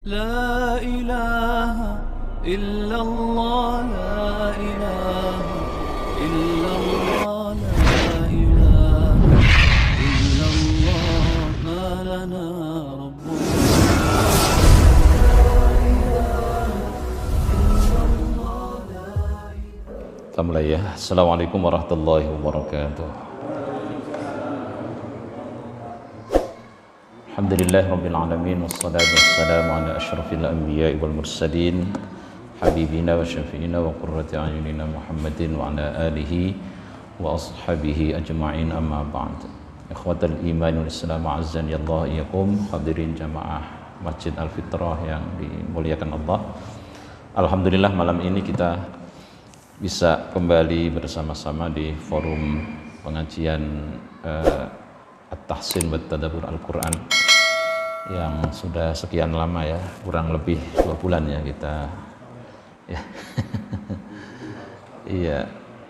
لا إله إلا الله لا إله إلا الله لا إله إلا الله ما لنا رب Kita mulai ya. Assalamualaikum warahmatullahi wabarakatuh. Alhamdulillah rabbil alamin wassalatu wassalamu ala asyrafil anbiya'i wal mursalin habibina wa syafi'ina wa qurrati a'yunina Muhammadin wa ala alihi wa ashabihi ajma'in, amma ba'd. Ikhwatal iman wal islam, azzani Allah iyakum, hadirin jamaah Masjid Al-Fitrah yang dimuliakan Allah. Alhamdulillah malam ini kita bisa kembali bersama-sama di forum pengajian At-Tahsin wa Tadabbur Al-Quran yang sudah sekian lama ya, kurang lebih 2 bulan ya kita ya.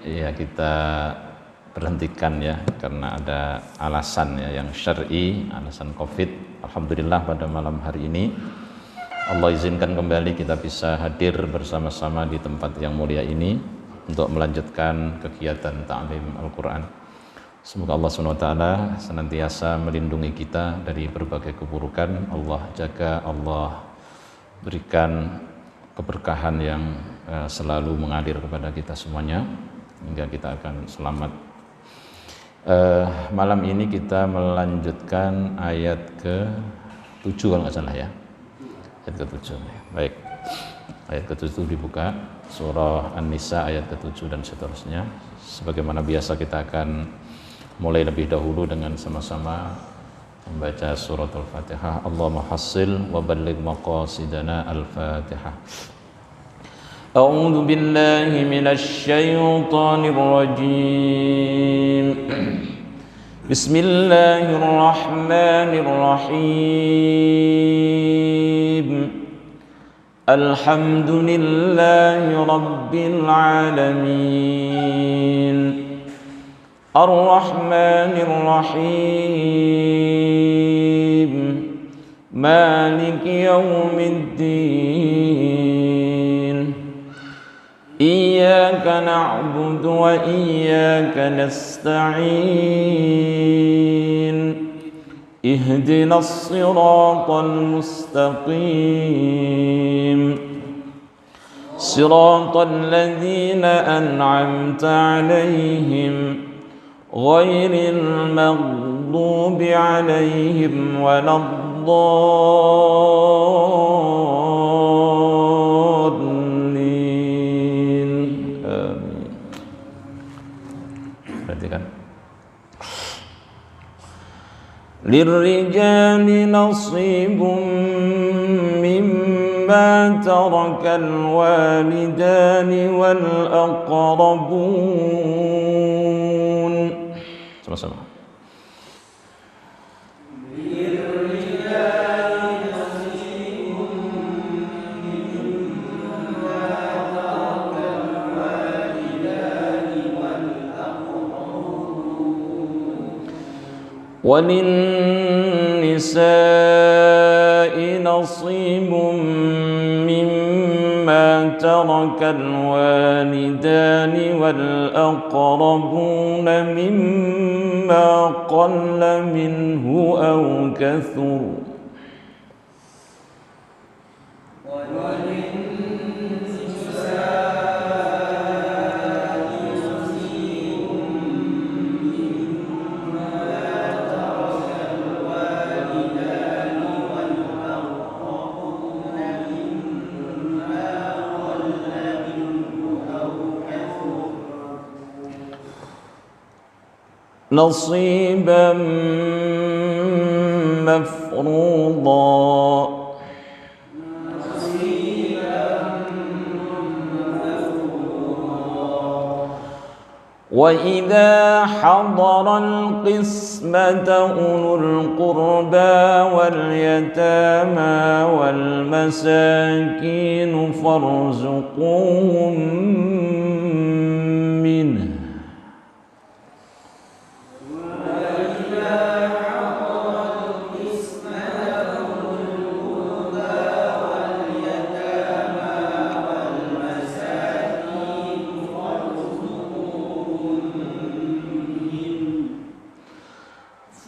iya kita berhentikan ya karena ada alasan ya yang syar'i, alasan Covid. Alhamdulillah pada malam hari ini Allah izinkan kembali kita bisa hadir bersama-sama di tempat yang mulia ini untuk melanjutkan kegiatan ta'lim Al-Quran. Semoga Allah SWT senantiasa melindungi kita dari berbagai keburukan. Allah jaga, Allah berikan keberkahan yang selalu mengalir kepada kita semuanya hingga kita akan selamat. Malam ini kita melanjutkan ayat ke-7 kalau nggak salah ya. Ayat ke-7. Baik. Ayat ke-7 dibuka, surah An-Nisa ayat ke-7 dan seterusnya. Sebagaimana biasa kita akan mulai lebih dahulu dengan sama-sama membaca surat Al-Fatihah. Allahumma hassil wa balligh maqasidana Al-Fatihah. A'udzu billahi minasy syaithanir rajim. Bismillahirrahmanirrahim. Alhamdulillahi rabbil alamin. Ar-Rahmanir Rahim. Maliki yaumiddin. Iyyaka na'budu wa iyyaka nasta'in. Ihdinas siratal mustaqim. Siratal ladzina an'amta 'alaihim ghairil maghdubi 'alaihim waladdallin. Amin. Perhatikan. Lirrijali nasibun mimma tarakal walidani wal aqrabun. Sama-sama. وَلِلنِّسَاءِ نَصِيبٌ مِّمَّا تَرَكَ الْوَالِدَانِ وَالْأَقْرَبُونَ مِمَّا قَلَّ مِنْهُ أَوْ كَثُرَ. نصيبا مفروضا. وإذا حضر القسمة أولو القربى واليتامى والمساكين فارزقوهم منه.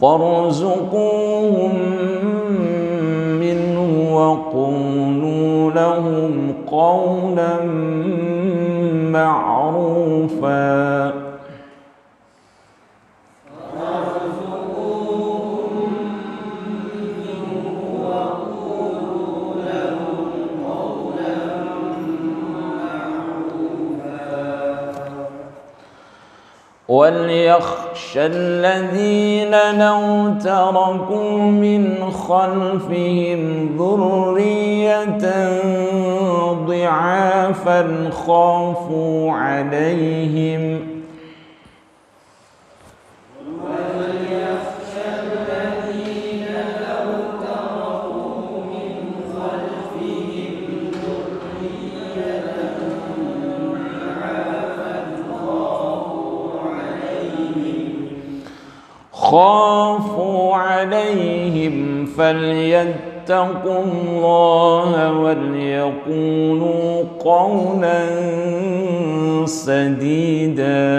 فارزقوهم منه وقولوا لهم قولا معروفا. وليخشى الذين لو تركوا من خلفهم ذرية ضعافا خافوا عليهم فليتقوا الله وليقولوا قولا سديدا.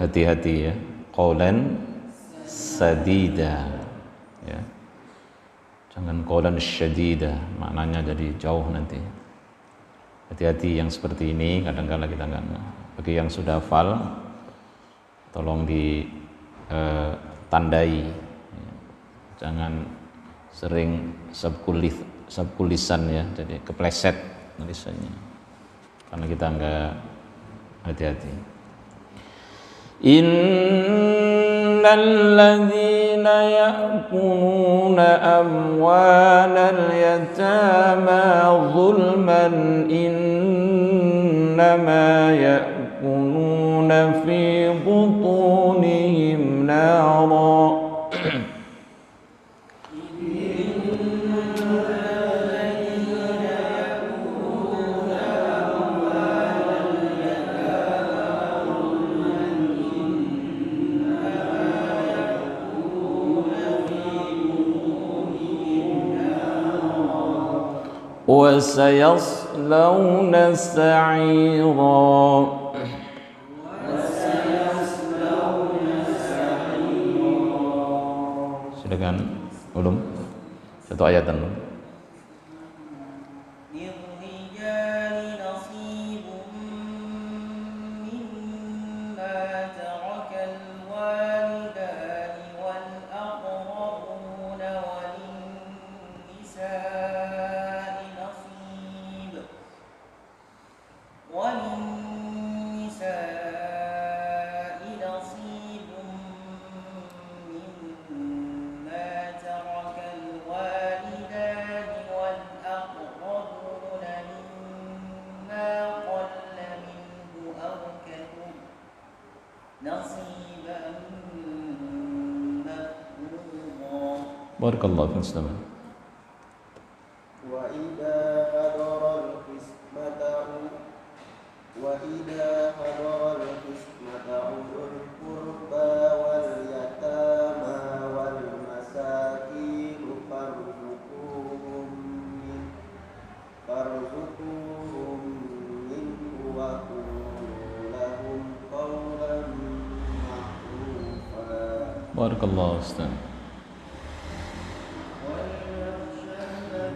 Hati-hati ya, qaulan sadida ya. Jangan qaulan syadida, maknanya jadi jauh nanti. Hati-hati yang seperti ini, kadang-kadang kita enggak. Bagi yang sudah hafal, tolong ditandai. Jangan sering sabkulisan ya, jadi kepleset tulisannya. Karena kita enggak hati-hati. Innal ladzina ya'kuluna amwalal yatama zulman innama ya'kuluna fi butunihim nara. وسيصلون سعيرا. Silakan ulum satu ayatan ulum. Barakallahu fiik Ustaz. Barakallahu Ustaz.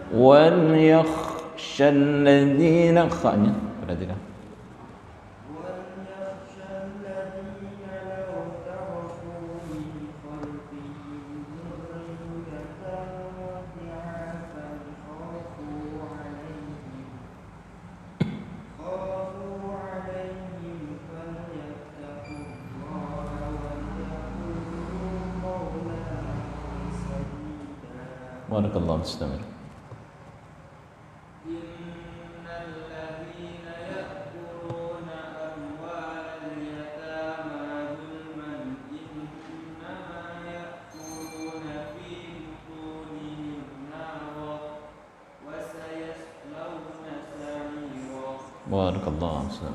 وَلْيَخْشَ الَّذِينَ kha'nya perhatikan. Barakallahu Ustaz. Barakallahu Ustaz.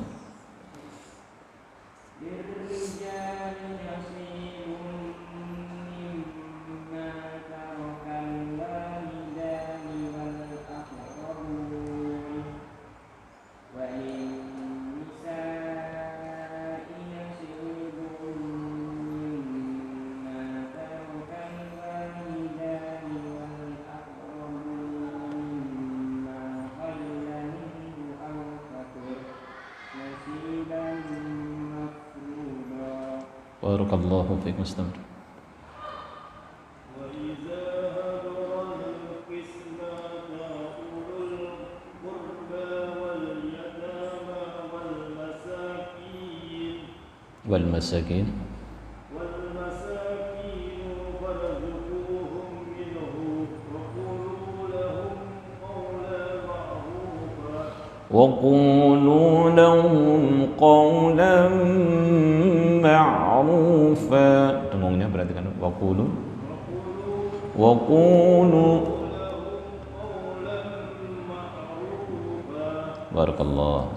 Barakallahu fiikum. Istamir. Wal masakin وقولوا لهم قولا معروفا. Dengungnya berarti kan waqulu barakallah.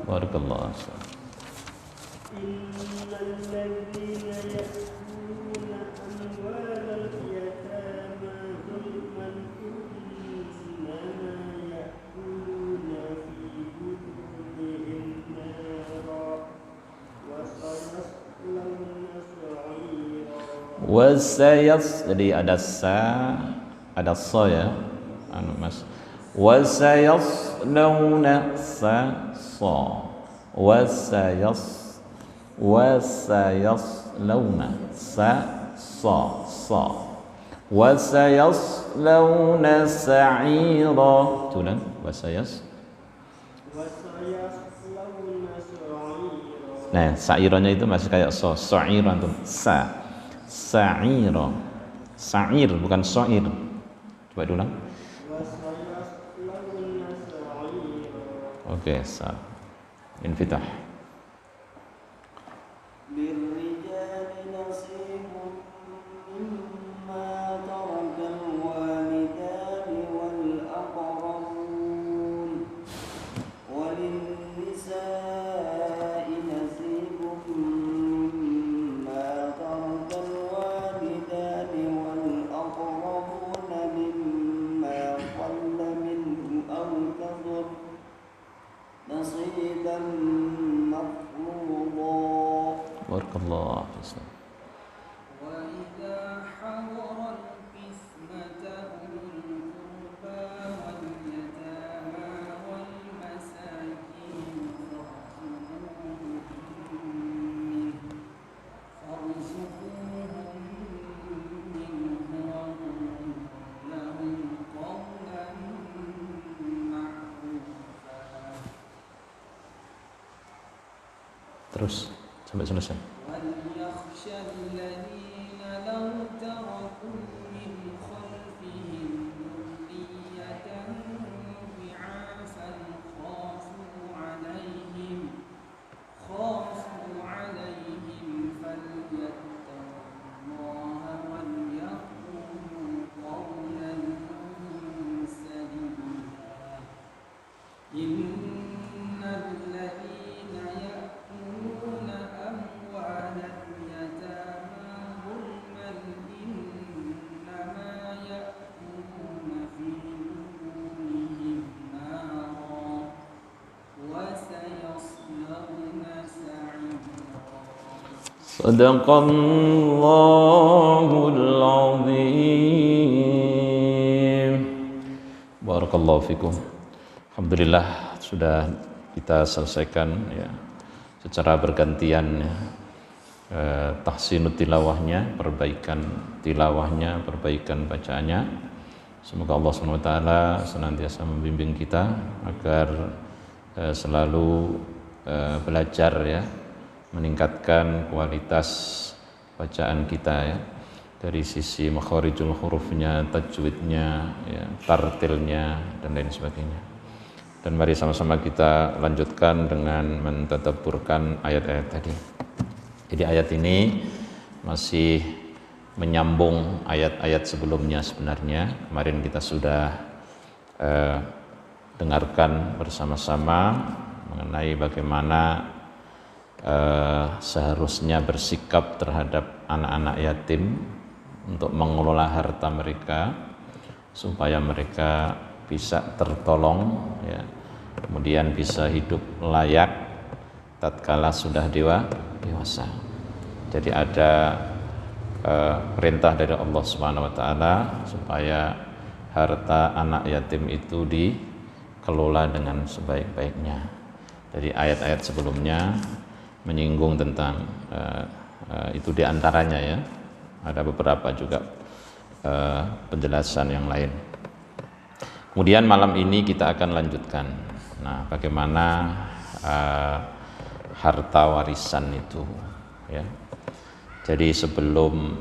Barakallah. Wasayas, jadi ada sa, ada sa ya, mas. Wasayaslawna sa wasayaslawna sa wasayaslawna sa'ira. Tulang nah, sa'iranya itu masih kayak sa'ira antum. Sa'ira, sa'ir bukan sa'ir. Coba diulang. Oke, infitah. Barakallah. Terus sampai selesai. Sadaqallahul azim. Barakallahu fikum. Alhamdulillah sudah kita selesaikan ya secara bergantian ya. Tahsinut tilawahnya, perbaikan tilawahnya, perbaikan bacaannya. Semoga Allah SWT senantiasa membimbing kita agar selalu belajar ya, meningkatkan kualitas bacaan kita ya, dari sisi makharijul hurufnya, tajwidnya, ya, tartilnya dan lain sebagainya. Dan mari sama-sama kita lanjutkan dengan mentadabburkan ayat-ayat tadi. Jadi ayat ini masih menyambung ayat-ayat sebelumnya sebenarnya. Kemarin kita sudah dengarkan bersama-sama mengenai bagaimana seharusnya bersikap terhadap anak-anak yatim untuk mengelola harta mereka supaya mereka bisa tertolong, ya, kemudian bisa hidup layak tatkala sudah dewasa. Jadi ada perintah dari Allah Subhanahu wa taala supaya harta anak yatim itu dikelola dengan sebaik-baiknya. Jadi ayat-ayat sebelumnya menyinggung tentang itu diantaranya, ya. Ada beberapa juga penjelasan yang lain. Kemudian malam ini kita akan lanjutkan. Nah, bagaimana harta warisan itu, ya. Jadi sebelum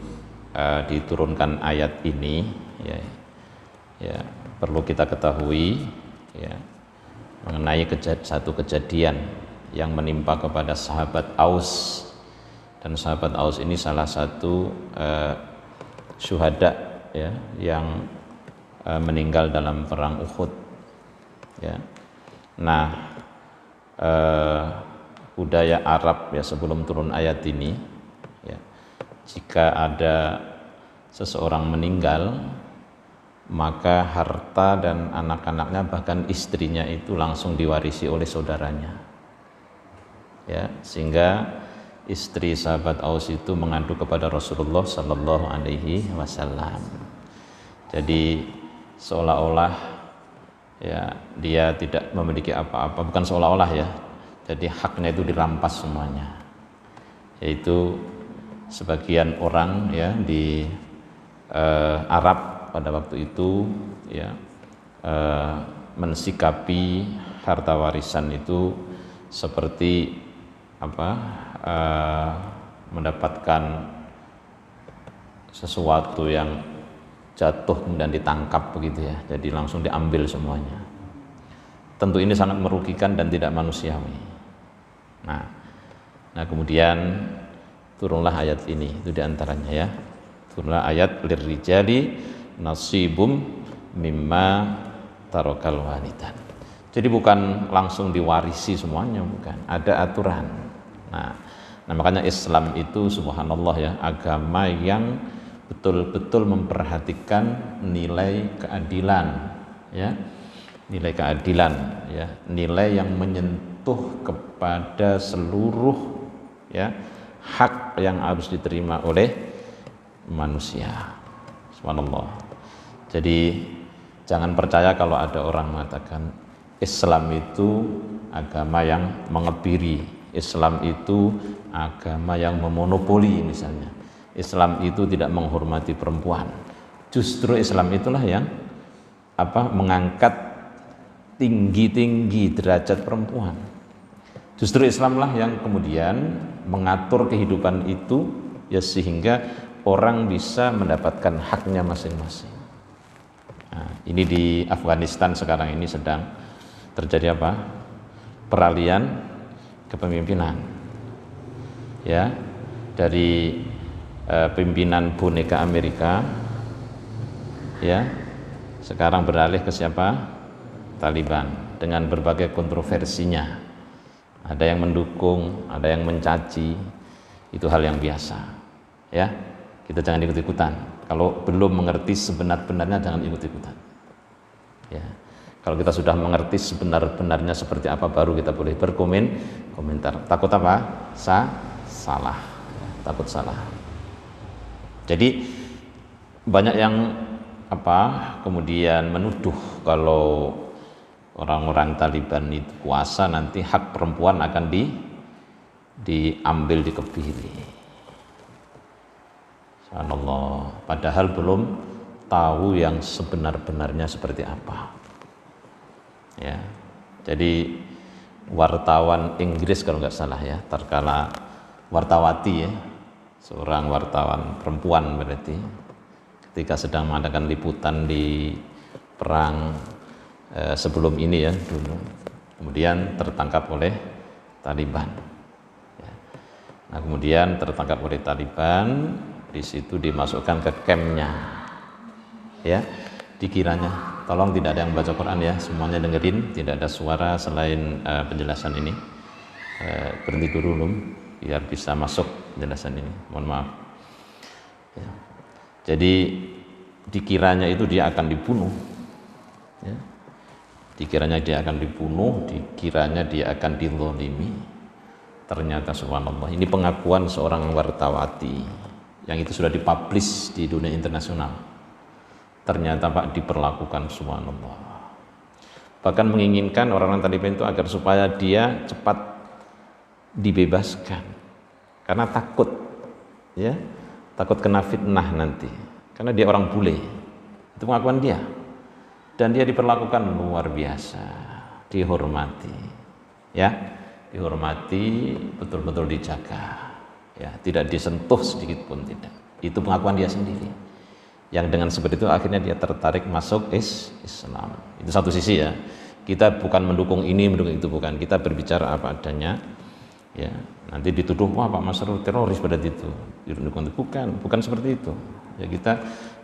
diturunkan ayat ini, ya, perlu kita ketahui, ya, mengenai satu kejadian yang menimpa kepada sahabat Aus. Dan sahabat Aus ini salah satu syuhada, ya, yang meninggal dalam perang Uhud, ya. Nah, budaya Arab, ya, sebelum turun ayat ini, ya, jika ada seseorang meninggal, maka harta dan anak-anaknya, bahkan istrinya itu langsung diwarisi oleh saudaranya, ya, sehingga istri sahabat Aus itu mengadu kepada Rasulullah Sallallahu Alaihi Wasallam. Jadi seolah-olah, ya, dia tidak memiliki apa-apa, bukan seolah-olah, ya. Jadi haknya itu dirampas semuanya. Yaitu sebagian orang, ya, di Arab pada waktu itu, ya, mensikapi harta warisan itu seperti mendapatkan sesuatu yang jatuh dan ditangkap begitu, ya. Jadi langsung diambil semuanya. Tentu ini sangat merugikan dan tidak manusiawi. Nah kemudian turunlah ayat ini, itu diantaranya, ya. Turunlah ayat lirrijali nasibum mimma tarokal walidan. Jadi bukan langsung diwarisi semuanya, bukan. Ada aturan. Nah makanya Islam itu, subhanallah, ya, agama yang betul-betul memperhatikan nilai keadilan, ya, nilai keadilan, ya, nilai yang menyentuh kepada seluruh, ya, hak yang harus diterima oleh manusia. Subhanallah. Jadi jangan percaya kalau ada orang mengatakan Islam itu agama yang mengebiri, Islam itu agama yang memonopoli misalnya. Islam itu tidak menghormati perempuan. Justru Islam itulah yang mengangkat tinggi-tinggi derajat perempuan. Justru Islamlah yang kemudian mengatur kehidupan itu, ya, sehingga orang bisa mendapatkan haknya masing-masing. Nah, ini di Afghanistan sekarang ini sedang terjadi peralihan kepemimpinan, ya, dari pimpinan boneka Amerika, ya, sekarang beralih ke siapa? Taliban, dengan berbagai kontroversinya. Ada yang mendukung, ada yang mencaci. Itu hal yang biasa, ya. Kita jangan ikut-ikutan. Kalau belum mengerti sebenar-benarnya, jangan ikut-ikutan, ya. Kalau kita sudah mengerti sebenar-benarnya seperti apa, baru kita boleh berkomentar. Takut salah. Takut salah. Jadi banyak yang kemudian menuduh kalau orang-orang Taliban itu kuasa, nanti hak perempuan akan diambil, dikebiri. Subhanallah. Padahal belum tahu yang sebenar-benarnya seperti apa, ya. Jadi wartawan Inggris kalau nggak salah, ya, terkala wartawati, ya, seorang wartawan perempuan berarti, ketika sedang mengadakan liputan di perang sebelum ini, ya, dulu, kemudian tertangkap oleh Taliban, ya. Nah kemudian tertangkap oleh Taliban, di situ dimasukkan ke campnya, ya, dikiranya, tolong tidak ada yang baca Quran, ya, semuanya dengerin, tidak ada suara selain penjelasan ini. berhenti dulu biar bisa masuk penjelasan ini, mohon maaf ya. Jadi dikiranya itu dia akan dibunuh ya. Dikiranya dia akan dibunuh, dikiranya dia akan dizalimi. Ternyata subhanallah, ini pengakuan seorang wartawati yang itu sudah dipublish di dunia internasional. Ternyata Pak diperlakukan subhanallah. Bahkan menginginkan orang-orang Taliban itu agar supaya dia cepat dibebaskan. Karena takut ya, takut kena fitnah nanti. Karena dia orang bule. Itu pengakuan dia. Dan dia diperlakukan luar biasa, dihormati, ya, dihormati, betul-betul dijaga, ya, tidak disentuh sedikit pun tidak. Itu pengakuan dia sendiri. Yang dengan seperti itu akhirnya dia tertarik masuk Islam. Itu satu sisi ya. Kita bukan mendukung ini, mendukung itu, bukan. Kita berbicara apa adanya. Ya, nanti dituduh wah Pak Masrur teroris pada itu. Bukan seperti itu. Ya, kita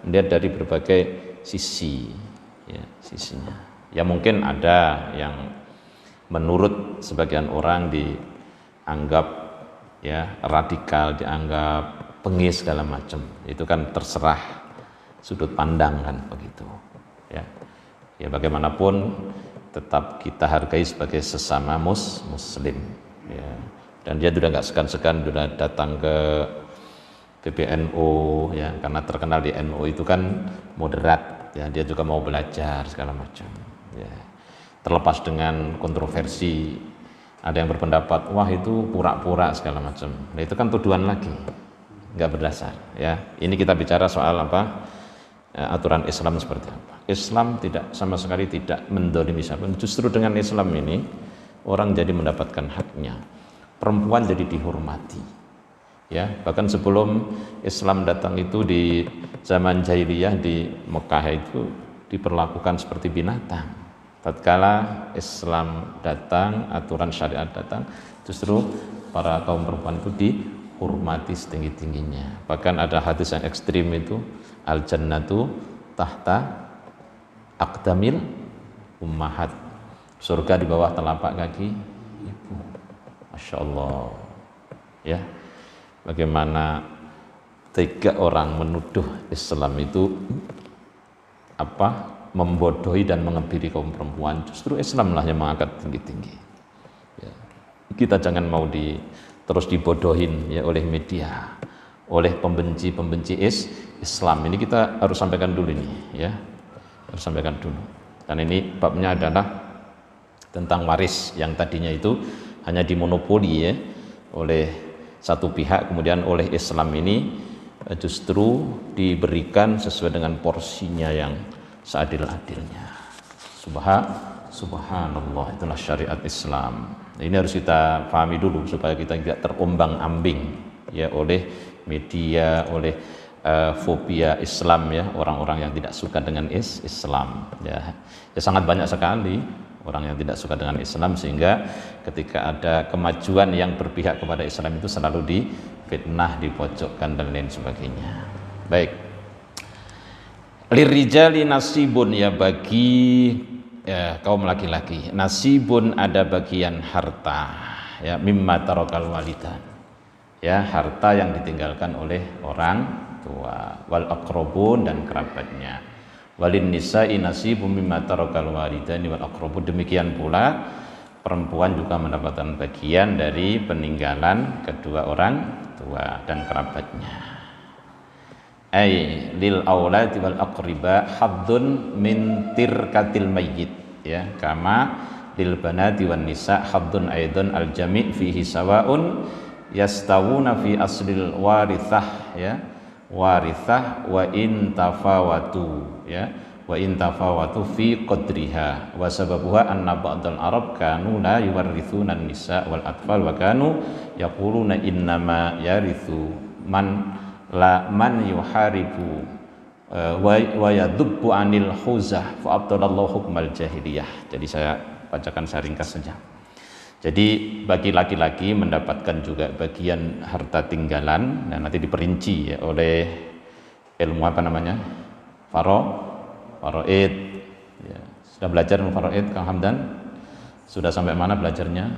melihat dari berbagai sisi. Ya, sisinya. Ya mungkin ada yang menurut sebagian orang dianggap ya radikal, dianggap bengis segala macam. Itu kan terserah sudut pandang kan begitu. Ya. Ya bagaimanapun tetap kita hargai sebagai sesama muslim. Ya. Dan dia sudah nggak segan-segan sudah datang ke PBNU ya, karena terkenal di NU itu kan moderat. Ya, dia juga mau belajar segala macam. Ya. Terlepas dengan kontroversi, ada yang berpendapat, wah itu pura-pura segala macam. Nah itu kan tuduhan lagi, nggak berdasar. Ya, ini kita bicara soal apa? Aturan Islam seperti apa? Islam tidak sama sekali tidak mendolimi siapa. Justru dengan Islam ini orang jadi mendapatkan haknya. Perempuan jadi dihormati. Ya, bahkan sebelum Islam datang itu di zaman jahiliyah di Mekah itu diperlakukan seperti binatang. Tatkala Islam datang, aturan syariat datang, justru para kaum perempuan itu dihormati setinggi-tingginya. Bahkan ada hadis yang ekstrim itu, al-jannatu tahta aqdamil ummahat. Surga di bawah telapak kaki ibu. Masya Allah. Ya. Bagaimana tega orang menuduh Islam itu membodohi dan mengebiri kaum perempuan. Justru Islamlah yang mengangkat tinggi-tinggi. Ya. Kita jangan mau terus dibodohin ya oleh media, oleh pembenci Islam. Ini kita harus sampaikan dulu ini, ya, harus sampaikan dulu. Dan ini babnya adalah tentang waris yang tadinya itu hanya dimonopoli ya oleh satu pihak, kemudian oleh Islam ini justru diberikan sesuai dengan porsinya yang seadil-adilnya. Subhanallah, itulah syariat Islam. Ini harus kita pahami dulu supaya kita tidak terombang-ambing ya oleh media, oleh fobia Islam ya, orang-orang yang tidak suka dengan Islam ya. Ya sangat banyak sekali orang yang tidak suka dengan Islam, sehingga ketika ada kemajuan yang berpihak kepada Islam itu selalu difitnah, dipojokkan dan lain sebagainya. Baik. Lirijali nasibun ya, bagi kaum laki-laki, nasibun ada bagian harta ya, mimma tarakal walidan. Ya, harta yang ditinggalkan oleh orang tua, wal aqrabun dan kerabatnya. Walin nisa'i nasibum mimma tarakal walidani wal aqrabun. Demikian pula perempuan juga mendapatkan bagian dari peninggalan kedua orang tua dan kerabatnya. Ai lil auladi wal aqriba haddun min tirkatil mayyit ya, kama lil banati wan nisa haddun aidan al jami' fihi sawaun yastawuna fi aslil warithah ya, warithah wa in tafawatu ya, wa in tafawatu fi qadriha wa sababuha anna ba'dal arab kanu la yuwarrithuna an-nisa wal atfal wa kanu yaquluna innama yarithu man yuharibu wa yadubbu anil khuzah fa abdalallahu hukmal jahiliyah. Jadi saya bacakan, saya ringkas saja. Jadi bagi laki-laki mendapatkan juga bagian harta tinggalan, dan nanti diperinci ya oleh ilmu apa namanya, faraid. Ya. Sudah belajar ilmu faraid, Kang Hamdan? Sudah sampai mana belajarnya?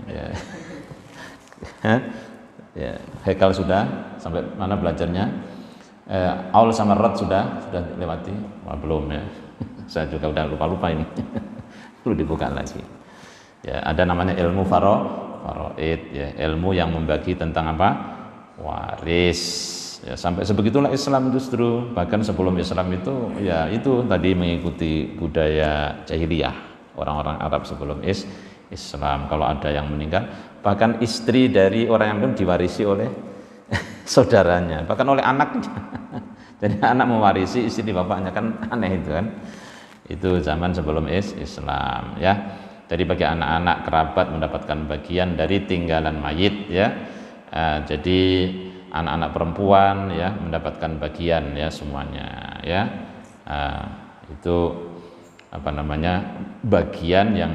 Ya. Ya, Hekal sudah sampai mana belajarnya? Aul sama Rad sudah lewati? Wah, belum ya. Saya juga udah lupa ini. Perlu dibuka lagi. Ya, ada namanya ilmu faraid ya, ilmu yang membagi tentang apa? Waris. Ya, sampai sebegitulah Islam justru. Bahkan sebelum Islam itu ya itu tadi mengikuti budaya jahiliyah orang-orang Arab sebelum Islam. Kalau ada yang meninggal, bahkan istri dari orang yang belum diwarisi oleh saudaranya, bahkan oleh anaknya. Jadi anak mewarisi istri bapaknya, kan aneh itu kan. Itu zaman sebelum Islam ya. Jadi bagi anak-anak kerabat mendapatkan bagian dari tinggalan mayit ya. Jadi anak-anak perempuan ya mendapatkan bagian ya semuanya ya. Itu apa namanya, bagian yang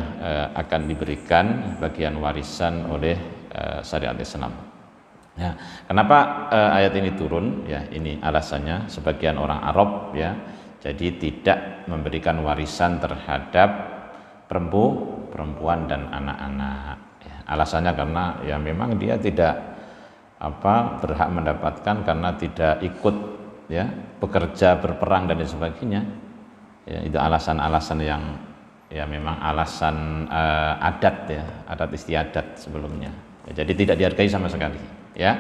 akan diberikan bagian warisan oleh syariat Islam. Ya, kenapa ayat ini turun? Ya, ini alasannya sebagian orang Arab ya, jadi tidak memberikan warisan terhadap perempuan dan anak-anak. Ya, alasannya karena ya memang dia tidak berhak mendapatkan karena tidak ikut ya bekerja, berperang dan sebagainya. Ya, itu alasan-alasan yang ya memang alasan adat ya, adat istiadat sebelumnya. Ya, jadi tidak dihargai sama sekali ya,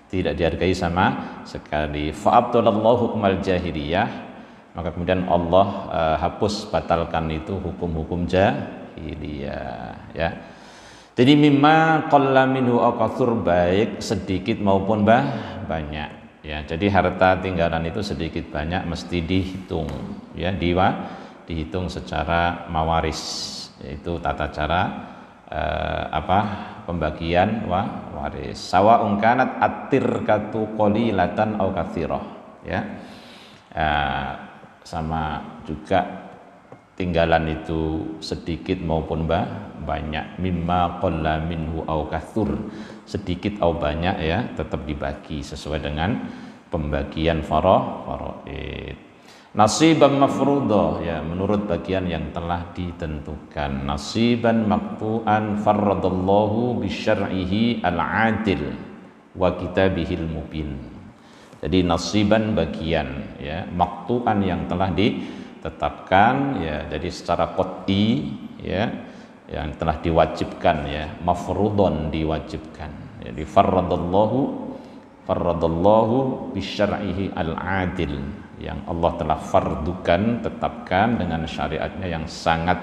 tidak dihargai sama sekali. Fa'abtalallahu hukmal jahiliyah, maka kemudian Allah hapus, batalkan itu hukum-hukum jahiliyah ya. Jadi mimma qalla minhu aw katsur, baik sedikit maupun banyak ya. Jadi harta tinggalan itu sedikit banyak mesti dihitung ya, dihitung secara mawaris, yaitu tata cara pembagian waris. Sawa'un kanat at-tirkatu qalilatan aw katsirah ya. Sama juga tinggalan itu sedikit maupun banyak, mimma qalla minhu aw katsur, sedikit atau banyak ya, tetap dibagi sesuai dengan pembagian faraid. Nasiban mafruḍah ya, menurut bagian yang telah ditentukan. Nasiban maqtu'an farradallahu bisyar'ihi al-'adil wa kitabihil mubin. Jadi nasiban bagian ya, maqtu'an yang telah ditetapkan ya, jadi secara qat'i ya, yang telah diwajibkan ya, mafruḍon diwajibkan. Jadi farradallahu bisyar'ihi al-'adil, yang Allah telah fardukan, tetapkan dengan syariatnya yang sangat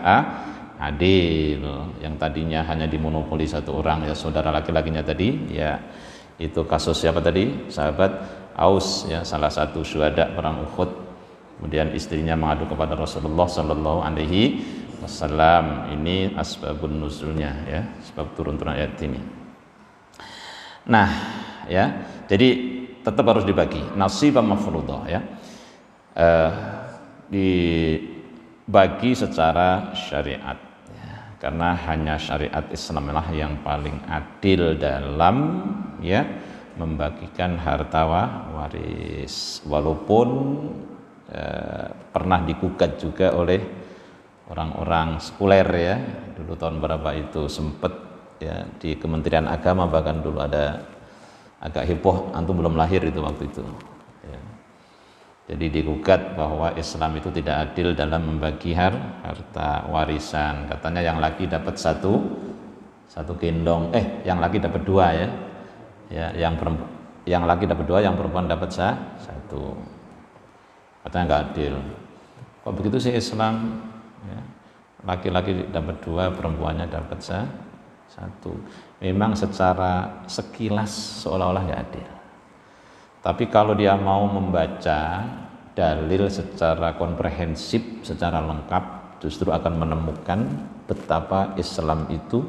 adil. Yang tadinya hanya dimonopoli satu orang ya, saudara laki-lakinya tadi ya, itu kasus siapa tadi? Sahabat Aus ya, salah satu syuhada perang Uhud. Kemudian istrinya mengadu kepada Rasulullah sallallahu alaihi wasallam. Ini asbabun nuzulnya ya, sebab turun-turun ayat ini. Nah ya, jadi tetap harus dibagi nasiban mafruḍah ya. Dibagi secara syariat ya, karena hanya syariat Islamlah yang paling adil dalam ya membagikan harta waris, walaupun pernah digugat juga oleh orang-orang sekuler ya, dulu tahun berapa itu sempat ya di Kementerian Agama, bahkan dulu ada agak heboh, antum belum lahir itu waktu itu ya. Jadi digugat bahwa Islam itu tidak adil dalam membagi harta warisan. Katanya yang laki dapat satu gendong, yang laki dapat dua ya, yang laki dapat dua, yang perempuan dapat satu. Katanya nggak adil. Kok begitu sih Islam? Ya, laki-laki dapat dua, perempuannya dapat satu. Memang secara sekilas seolah-olah nggak adil. Tapi kalau dia mau membaca dalil secara komprehensif, secara lengkap, justru akan menemukan betapa Islam itu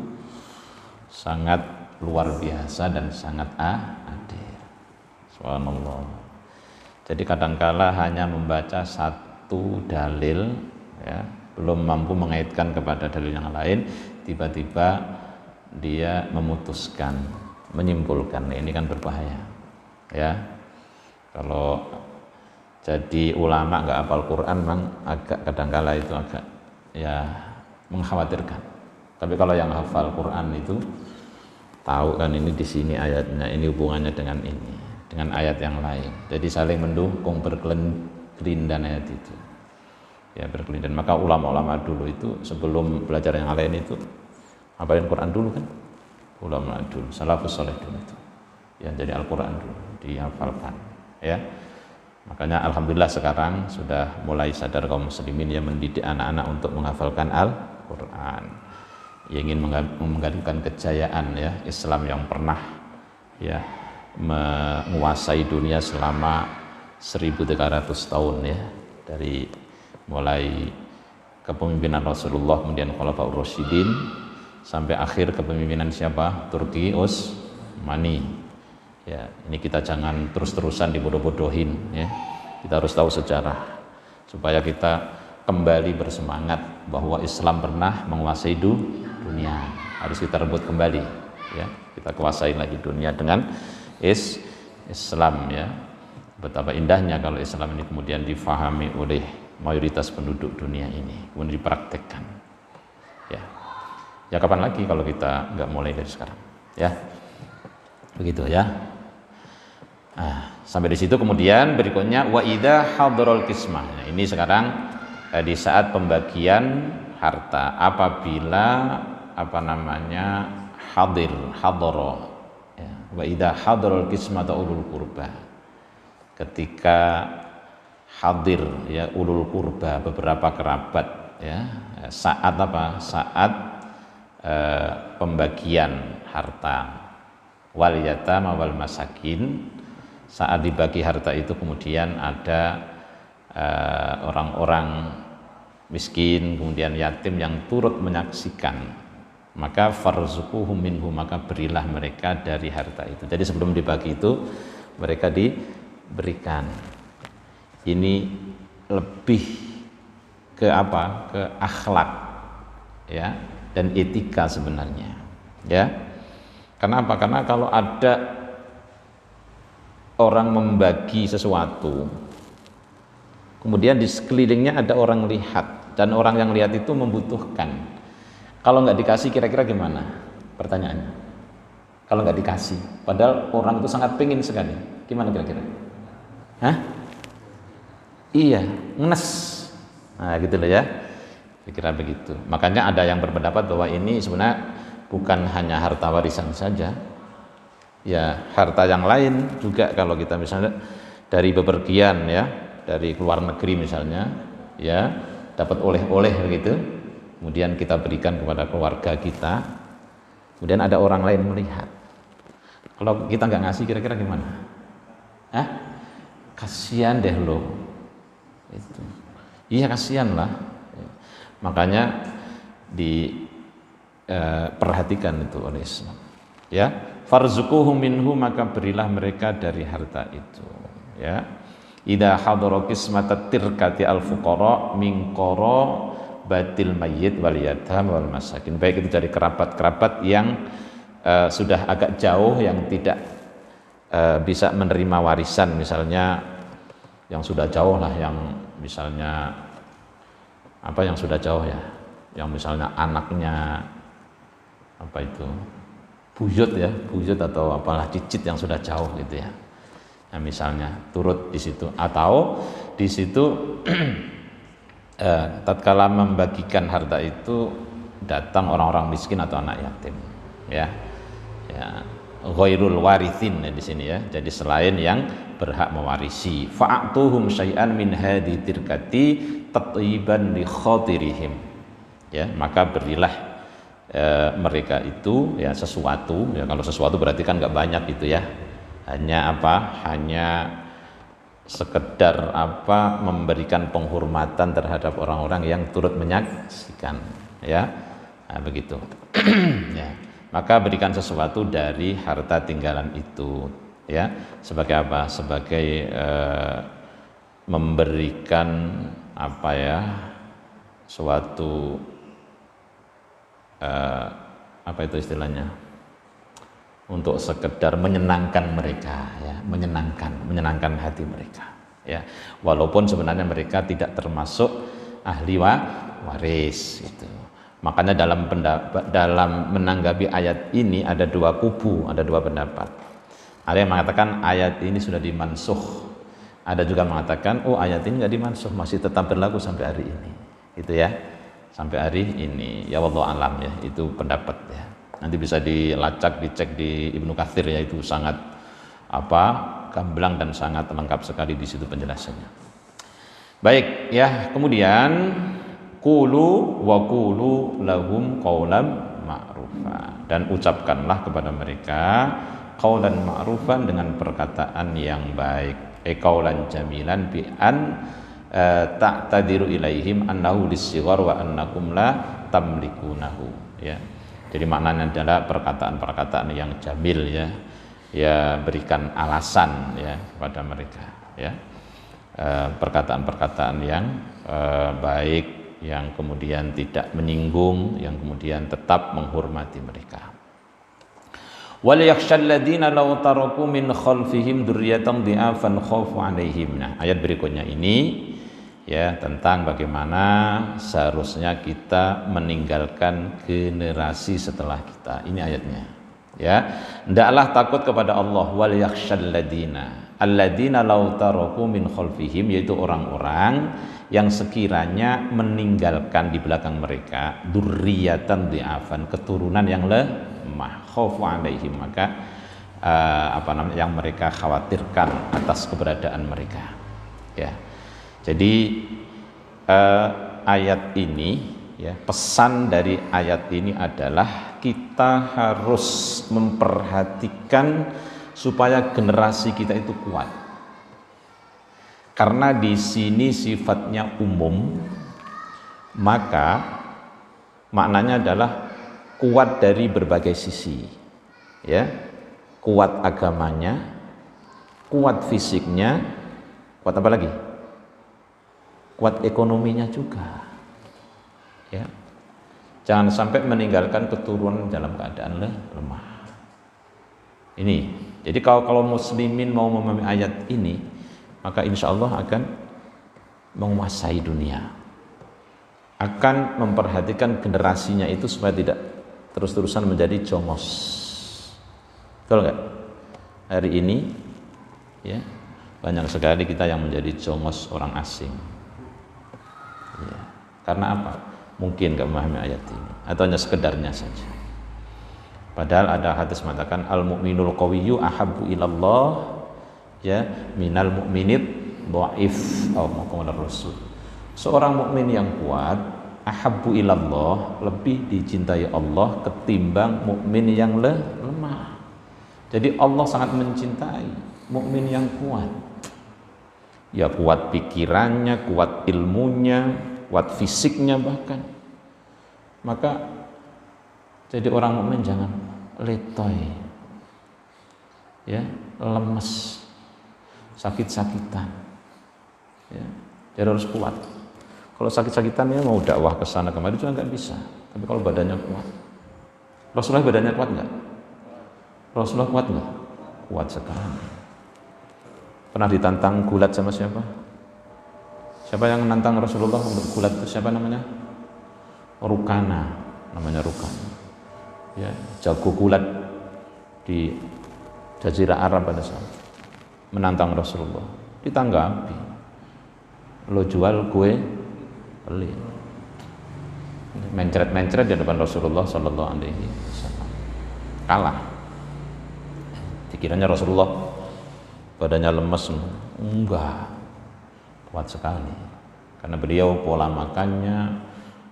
sangat luar biasa dan sangat adil. Subhanallah. Jadi kadangkala hanya membaca satu dalil ya, belum mampu mengaitkan kepada dalil yang lain, tiba-tiba dia memutuskan, menyimpulkan. Ini kan berbahaya ya. Kalau jadi ulama nggak hafal Quran, memang agak kadangkala itu agak ya mengkhawatirkan Tapi kalau yang hafal Quran itu tahu kan ini di sini ayatnya, ini hubungannya dengan ini, dengan ayat yang lain. Jadi saling mendukung, berkelindan ayat itu. Ya, berkelindan. Maka ulama-ulama dulu itu sebelum belajar yang lain itu hafalin Quran dulu kan. Ulama dulu, salafus saleh dulu itu. Ya, jadi Al-Quran dulu dihafalkan, ya. Makanya alhamdulillah sekarang sudah mulai sadar kaum muslimin yang mendidik anak-anak untuk menghafalkan Al-Quran. Yang ingin menggadukan kejayaan ya Islam yang pernah ya menguasai dunia selama 1300 tahun ya, dari mulai kepemimpinan Rasulullah, kemudian Khulafaur Rasyidin, sampai akhir kepemimpinan siapa? Turki Utsmani. Ya, ini kita jangan terus-terusan dibodoh-bodohin ya. Kita harus tahu sejarah supaya kita kembali bersemangat bahwa Islam pernah menguasai dunia. Harus kita rebut kembali ya. Kita kuasai lagi dunia dengan Islam ya. Betapa indahnya kalau Islam ini kemudian difahami oleh mayoritas penduduk dunia ini, kemudian dipraktekkan. Ya kapan lagi kalau kita nggak mulai dari sekarang, ya begitu ya. Sampai di situ kemudian berikutnya wa idza hadarul qismah. Nah, ini sekarang di saat pembagian harta, apabila hadara ya. Wa idza hadarul qismata ulul qurba, ketika hadir ya ulul qurba, beberapa kerabat ya, saat pembagian harta, wal yatama wal masakin, saat dibagi harta itu kemudian ada orang-orang miskin, kemudian yatim yang turut menyaksikan, maka farzuquhum minhu, maka berilah mereka dari harta itu. Jadi sebelum dibagi itu mereka diberikan. Ini lebih ke apa? Ke akhlak ya, dan etika sebenarnya ya. Kenapa? Karena kalau ada orang membagi sesuatu kemudian di sekelilingnya ada orang lihat dan orang yang lihat itu membutuhkan, kalau nggak dikasih kira-kira gimana pertanyaannya? Kalau nggak dikasih padahal orang itu sangat pengen sekali, gimana kira-kira? Iya, ngenes. Nah gitu loh ya, kira-kira begitu. Makanya ada yang berpendapat bahwa ini sebenarnya bukan hanya harta warisan saja ya, harta yang lain juga. Kalau kita misalnya dari bepergian ya, dari luar negeri misalnya ya, dapat oleh-oleh begitu, kemudian kita berikan kepada keluarga kita, kemudian ada orang lain melihat, kalau kita nggak ngasih kira-kira gimana? Kasihan deh lo itu. Iya kasihan lah. Makanya diperhatikan itu oleh Islam ya. Farzuquhum minhu, maka berilah mereka dari harta itu ya. Idza hadara qismatat tirkati al fuqara min qara batil mayyit wal yatam wal masakin, baik itu dari kerabat-kerabat yang sudah agak jauh, yang tidak bisa menerima warisan, misalnya yang sudah jauh lah, yang misalnya yang sudah jauh ya, yang misalnya anaknya buyut atau apalah cicit yang sudah jauh gitu ya. Nah, misalnya turut di situ, atau di situ tatkala membagikan harta itu datang orang-orang miskin atau anak yatim ya. Ghairul warithin di sini ya. Jadi selain yang berhak mewarisi. Fa'atuhum syai'an min hadhi tirkati tatyiban li khatirihim. Ya, maka berilah mereka itu ya sesuatu ya. Kalau sesuatu berarti kan enggak banyak itu ya. Hanya sekedar memberikan penghormatan terhadap orang-orang yang turut menyaksikan ya. Nah, begitu. Ya. Maka berikan sesuatu dari harta tinggalan itu ya, sebagai apa? Sebagai memberikan suatu itu istilahnya, untuk sekedar menyenangkan mereka ya, menyenangkan hati mereka ya, walaupun sebenarnya mereka tidak termasuk ahli waris itu. Makanya dalam menanggapi ayat ini ada dua kubu, ada dua pendapat. Ada yang mengatakan ayat ini sudah dimansuh. Ada juga mengatakan ayat ini nggak dimansuh, masih tetap berlaku sampai hari ini. Itu ya, sampai hari ini. Ya wallahu alam ya, itu pendapat ya. Nanti bisa dilacak, dicek di Ibnu Katsir ya, itu sangat gamblang dan sangat lengkap sekali di situ penjelasannya. Baik ya, kemudian qulu wa qulu lahum qaulan ma'rufa, dan ucapkanlah kepada mereka qaulan ma'rufan dengan perkataan yang baik, qaulan jamilan bi an ta'tadiru ilaihim annahu lis-sighar wa annakum la tamlikunahu ya. Jadi maknanya adalah perkataan-perkataan yang jamil ya. Ya, berikan alasan ya kepada mereka ya. Perkataan-perkataan yang baik, yang kemudian tidak menyinggung, yang kemudian tetap menghormati mereka. Wal yakhshal ladzina law taraku min khalfihim dzurriyyatan dhi'afan khafu 'alaihim. Nah, ayat berikutnya ini ya tentang bagaimana seharusnya kita meninggalkan generasi setelah kita. Ini ayatnya. Ya, hendaklah takut kepada Allah. Wal yakhshal ladzina law taraku min khalfihim, yaitu orang-orang yang sekiranya meninggalkan di belakang mereka dzurriyyatan dhi'afan, keturunan yang lemah, khaufu 'alaihim, maka yang mereka khawatirkan atas keberadaan mereka ya. Jadi ayat ini ya, pesan dari ayat ini adalah kita harus memperhatikan supaya generasi kita itu kuat. Karena di sini sifatnya umum, maka maknanya adalah kuat dari berbagai sisi. Ya. Kuat agamanya, kuat fisiknya, kuat apa lagi? Kuat ekonominya juga. Ya. Jangan sampai meninggalkan keturunan dalam keadaan lemah. Ini. Jadi kalau muslimin mau memahami ayat ini, maka insya Allah akan menguasai dunia. Akan memperhatikan generasinya itu supaya tidak terus-terusan menjadi jongos. Betul nggak? Hari ini ya, banyak sekali kita yang menjadi jongos orang asing. Ya. Karena apa? Mungkin nggak memahami ayat ini, atau hanya sekedarnya saja. Padahal ada hadis mengatakan al-mu'minul qawiyyu ahabbu ilallah ya minal mu'minid dhaif atau Rasul. Seorang mukmin yang kuat ahabbu ilallah, lebih dicintai Allah ketimbang mukmin yang lemah. Jadi Allah sangat mencintai mukmin yang kuat. Ya, kuat pikirannya, kuat ilmunya, kuat fisiknya bahkan. Maka jadi orang mukmin jangan letoy, ya, lemes, sakit-sakitan, ya, jadi harus kuat. Kalau sakit-sakitan ya mau dakwah ke sana kemari juga nggak bisa. Tapi kalau badannya kuat, Rasulullah badannya kuat nggak? Rasulullah kuat nggak? Kuat sekali. Pernah ditantang gulat sama siapa? Siapa yang menantang Rasulullah untuk gulat itu siapa namanya? Rukana, namanya Rukana. Ya, jago gulat di Jazirah Arab pada saat menantang Rasulullah. Ditanggapi, lo jual gue beli. Mencret-mencret di depan Rasulullah Sallallahu Alaihi Wasallam. Kalah. Dikiranya Rasulullah badannya lemes, enggak, kuat sekali. Karena beliau pola makannya,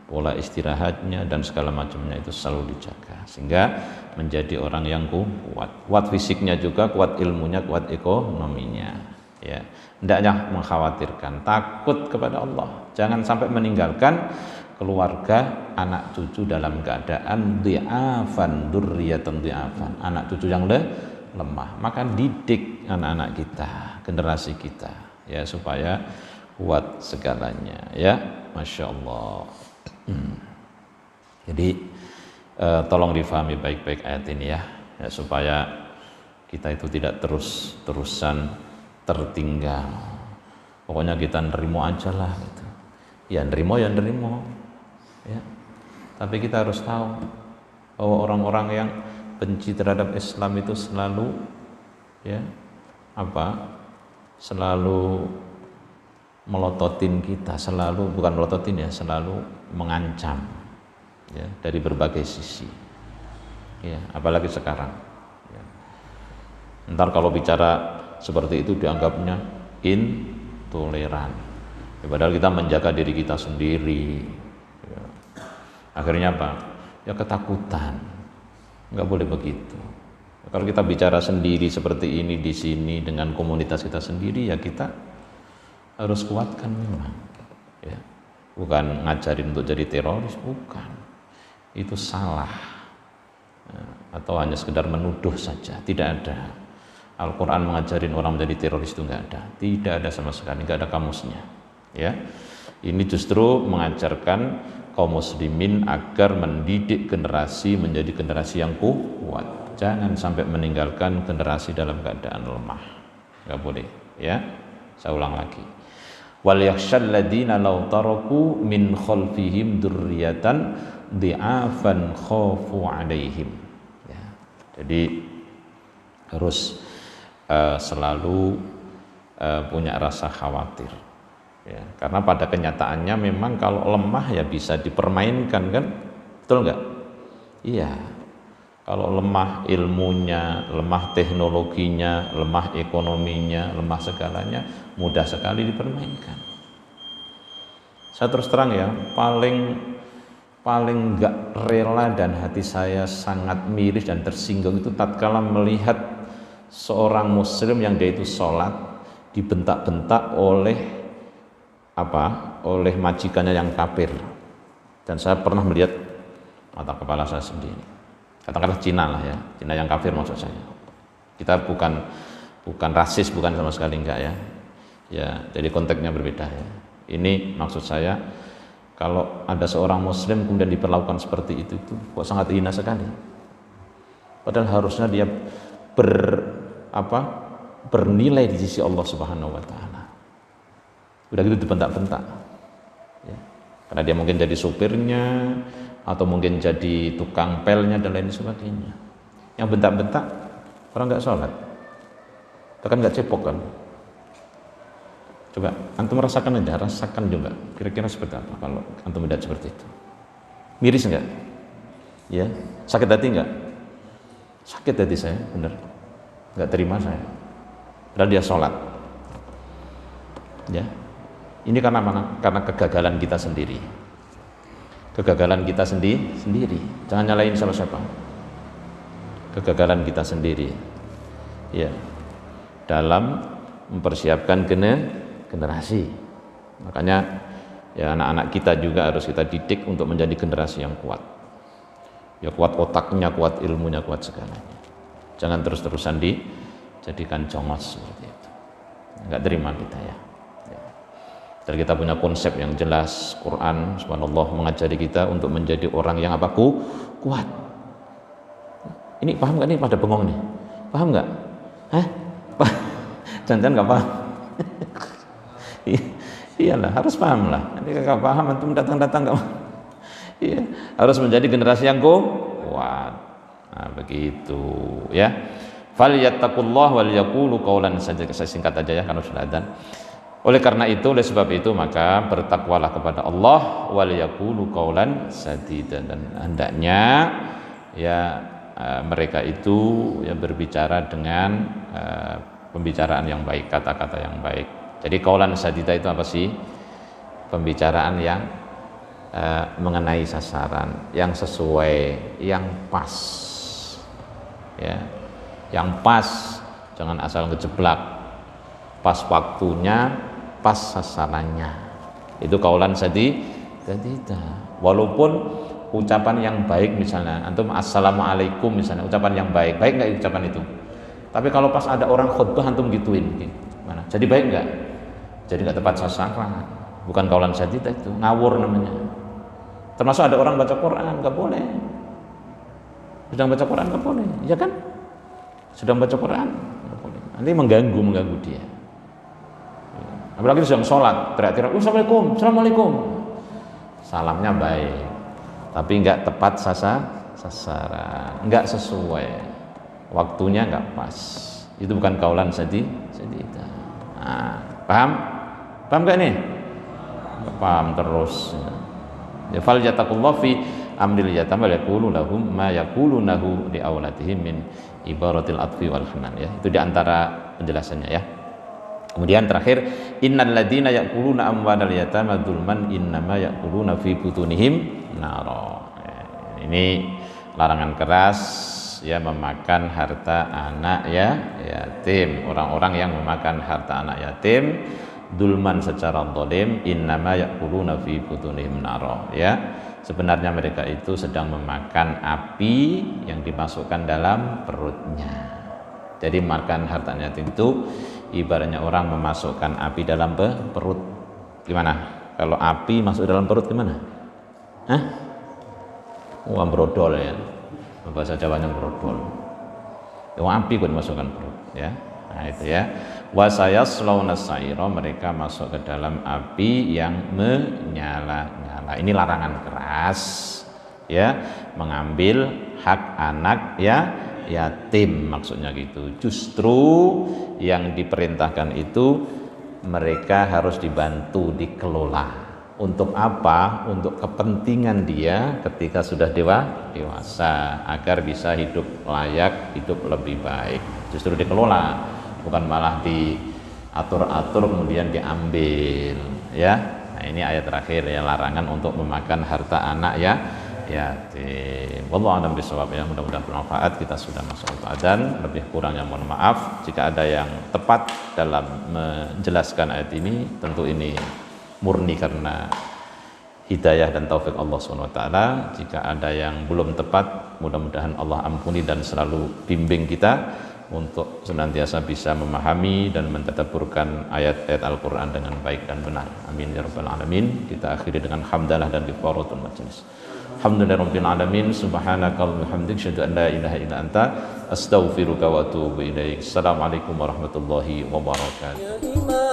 pola istirahatnya dan segala macamnya itu selalu dijaga, sehingga menjadi orang yang kuat fisiknya juga, kuat ilmunya, kuat ekonominya. Ya, hendaknya mengkhawatirkan, takut kepada Allah, jangan sampai meninggalkan keluarga, anak cucu dalam keadaan dhi'afan, dzurriyyatan dhi'afan, anak cucu yang lemah. Maka didik anak-anak kita, generasi kita, ya, supaya kuat segalanya. Ya, masya Allah. Jadi tolong difahami baik-baik ayat ini ya, supaya kita itu tidak terus-terusan tertinggal. Pokoknya kita nerimo aja lah gitu. Ya nerimo ya. Tapi kita harus tahu bahwa orang-orang yang benci terhadap Islam itu selalu selalu melototin kita, selalu mengancam dari berbagai sisi. Apalagi sekarang. Ntar kalau bicara seperti itu dianggapnya intoleran. Padahal kita menjaga diri kita sendiri. Akhirnya apa? Ketakutan. Nggak boleh begitu. Kalau kita bicara sendiri seperti ini di sini dengan komunitas kita sendiri, kita harus kuatkan memang. Bukan ngajarin untuk jadi teroris, bukan. Itu salah. Atau hanya sekedar menuduh saja, tidak ada. Al-Quran mengajarin orang menjadi teroris itu nggak ada, tidak ada sama sekali, nggak ada kamusnya. Ini justru mengajarkan kaum muslimin agar mendidik generasi menjadi generasi yang kuat. Jangan sampai meninggalkan generasi dalam keadaan lemah, nggak boleh. Saya ulang lagi. Wal yakhshal ladina law taraku min khalfihim dzurriyyatan dhi'afan khafu 'alaihim. Jadi harus selalu punya rasa khawatir. Karena pada kenyataannya memang kalau lemah bisa dipermainkan, kan? Betul nggak? Iya. Kalau lemah ilmunya, lemah teknologinya, lemah ekonominya, lemah segalanya, mudah sekali dipermainkan. Saya terus terang paling nggak rela dan hati saya sangat miris dan tersinggung itu tatkala melihat seorang muslim yang dia itu sholat dibentak-bentak oleh majikannya yang kafir. Dan saya pernah melihat mata kepala saya sendiri. Katakanlah Cina lah, Cina yang kafir maksud saya. Kita bukan rasis, bukan sama sekali enggak jadi konteksnya berbeda Ini maksud saya, kalau ada seorang muslim kemudian diperlakukan seperti itu kok sangat hina sekali. Padahal harusnya dia bernilai di sisi Allah Subhanahu wa taala. Udah gitu dibentak-bentak. Karena dia mungkin jadi supirnya atau mungkin jadi tukang pelnya dan lain sebagainya. Yang bentak-bentak orang nggak sholat, bahkan nggak cepok kan. Coba antum rasakan juga. Kira-kira seperti apa kalau antum melihat seperti itu? Miris nggak? Sakit hati nggak? Sakit hati saya, bener. Nggak terima saya. Padahal dia sholat. Ini karena kegagalan kita sendiri. Kegagalan kita sendiri. Jangan nyalain siapa-siapa. Kegagalan kita sendiri. Dalam mempersiapkan generasi. Makanya anak-anak kita juga harus kita didik untuk menjadi generasi yang kuat. Kuat otaknya, kuat ilmunya, kuat segalanya. Jangan terus-terusan dijadikan congos seperti itu. Enggak terima kita Dan kita punya konsep yang jelas. Quran subhanallah mengajari kita untuk menjadi orang yang kuat. Ini paham nggak nih? Pada bengong nih. Paham nggak? Jangan nggak paham. Iyalah, harus paham lah. Nanti nggak paham antum datang nggak. Harus menjadi generasi yang kuat. Nah, begitu Falyattaqullah wal yaqulu qaulan saja. Saya singkat aja karena sudah adzan. Oleh sebab itu maka bertakwalah kepada Allah wal yaqulu qaulan sadida, dan hendaknya mereka itu berbicara dengan pembicaraan yang baik, kata-kata yang baik. Jadi qaulan sadida itu apa sih? Pembicaraan yang mengenai sasaran, yang sesuai, yang pas. Yang pas, jangan asal ngejeblak. Pas waktunya, pas sasarannya. Itu qaulan sadida. Walaupun ucapan yang baik, misalnya antum assalamualaikum misalnya, ucapan yang baik nggak ucapan itu? Tapi kalau pas ada orang khutbah antum gituin, gimana? Jadi baik nggak? Jadi nggak tepat sasaran. Bukan qaulan sadida, itu ngawur namanya. Termasuk ada orang baca Quran, nggak boleh. Sedang baca Quran nggak boleh, ya kan? Sedang baca Quran nggak boleh. Nanti mengganggu dia. Apalagi sedang sholat, teriak-teriak, assalamualaikum. Salamnya baik. tapi nggak tepat sasaran, nggak sesuai, waktunya nggak pas. Itu bukan kaulan sedih. Nah, paham nggak nih? Paham terus. Ya fal yatakullah fi amril yatama yaqulu lahum ma yaqulunahu li aulatihim min ibaratil atfi wal hanan, ya. Itu diantara penjelasannya, ya. Kemudian terakhir, innal ladzina yaquluna amwalal yatama dzulman innama yaquluna fi butunihim nara. Ini larangan keras, ya, memakan harta anak yatim. Orang-orang yang memakan harta anak yatim dzulman secara zalim, innama yaquluna fi butunihim nara, ya. Sebenarnya mereka itu sedang memakan api yang dimasukkan dalam perutnya. Jadi makan harta yatim itu ibaratnya orang memasukkan api dalam perut. Gimana? Kalau api masuk dalam perut gimana? Wah, brodol, ya. Bahasa Jawanya brodol. Yang api kok dimasukkan perut, ya. Nah, itu, ya. Wa sayaslawna sa'ira, mereka masuk ke dalam api yang menyala-nyala. Ini larangan keras, ya, mengambil hak anak yatim, maksudnya gitu. Justru yang diperintahkan itu mereka harus dibantu, dikelola. Untuk apa? Untuk kepentingan dia ketika sudah dewasa, agar bisa hidup layak, hidup lebih baik. Justru dikelola, bukan malah diatur-atur kemudian diambil, ya. Nah, ini ayat terakhir, ya, larangan untuk memakan harta anak yatim. Wallahu a'lam bishawab, ya. Mudah-mudahan bermanfaat. Kita sudah masuk waktu adzan, lebih kurangnya mohon maaf. Jika ada yang tepat dalam menjelaskan ayat ini, tentu ini murni karena hidayah dan taufik Allah SWT. Jika ada yang belum tepat, mudah-mudahan Allah ampuni dan selalu bimbing kita untuk senantiasa bisa memahami dan mentadabburkan ayat-ayat Al-Quran dengan baik dan benar. Amin ya rabbal alamin. Kita akhiri dengan hamdalah dan kifaratul majlis. Alhamdulillahirabbil alamin. Subhanakallahumma wa bihamdika asyhadu an la ilaha illa anta astaghfiruka wa atubu ilaik. Assalamualaikum warahmatullahi wabarakatuh.